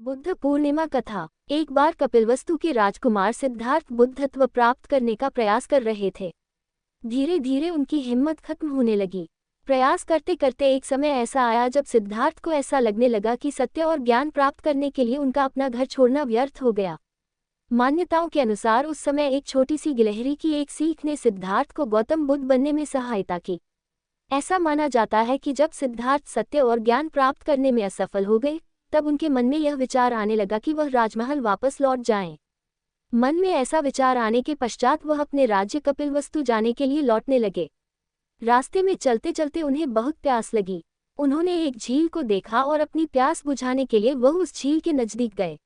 बुद्ध पूर्णिमा कथा। एक बार कपिलवस्तु के राजकुमार सिद्धार्थ बुद्धत्व प्राप्त करने का प्रयास कर रहे थे। धीरे धीरे उनकी हिम्मत खत्म होने लगी। प्रयास करते करते एक समय ऐसा आया जब सिद्धार्थ को ऐसा लगने लगा कि सत्य और ज्ञान प्राप्त करने के लिए उनका अपना घर छोड़ना व्यर्थ हो गया। मान्यताओं के अनुसार उस समय एक छोटी सी गिलहरी की एक सीख ने सिद्धार्थ को गौतम बुद्ध बनने में सहायता की। ऐसा माना जाता है कि जब सिद्धार्थ सत्य और ज्ञान प्राप्त करने में असफल हो गए, तब उनके मन में यह विचार आने लगा कि वह राजमहल वापस लौट जाएं। मन में ऐसा विचार आने के पश्चात वह अपने राज्य कपिलवस्तु जाने के लिए लौटने लगे। रास्ते में चलते चलते उन्हें बहुत प्यास लगी। उन्होंने एक झील को देखा और अपनी प्यास बुझाने के लिए वह उस झील के नजदीक गए।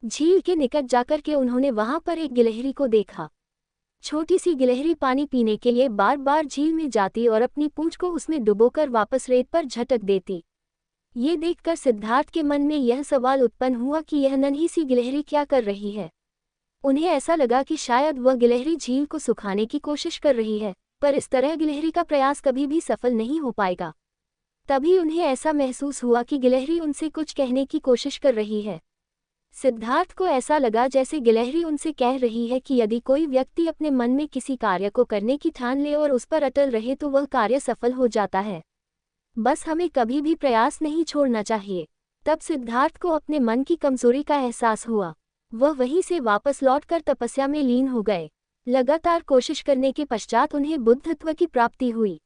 झील के निकट जाकर के उन्होंने वहां पर एक गिलहरी को देखा। छोटी सी गिलहरी पानी पीने के लिए बार बार झील में जाती और अपनी पूंछ को उसमें डुबोकर वापस रेत पर झटक देती। ये देखकर सिद्धार्थ के मन में यह सवाल उत्पन्न हुआ कि यह नन्ही सी गिलहरी क्या कर रही है। उन्हें ऐसा लगा कि शायद वह गिलहरी झील को सुखाने की कोशिश कर रही है, पर इस तरह गिलहरी का प्रयास कभी भी सफल नहीं हो पाएगा। तभी उन्हें ऐसा महसूस हुआ कि गिलहरी उनसे कुछ कहने की कोशिश कर रही है। सिद्धार्थ को ऐसा लगा जैसे गिलहरी उनसे कह रही है कि यदि कोई व्यक्ति अपने मन में किसी कार्य को करने की ठान ले और उस पर अटल रहे तो वह कार्य सफल हो जाता है। बस हमें कभी भी प्रयास नहीं छोड़ना चाहिए। तब सिद्धार्थ को अपने मन की कमजोरी का एहसास हुआ। वह वहीं से वापस लौटकर तपस्या में लीन हो गए। लगातार कोशिश करने के पश्चात उन्हें बुद्धत्व की प्राप्ति हुई।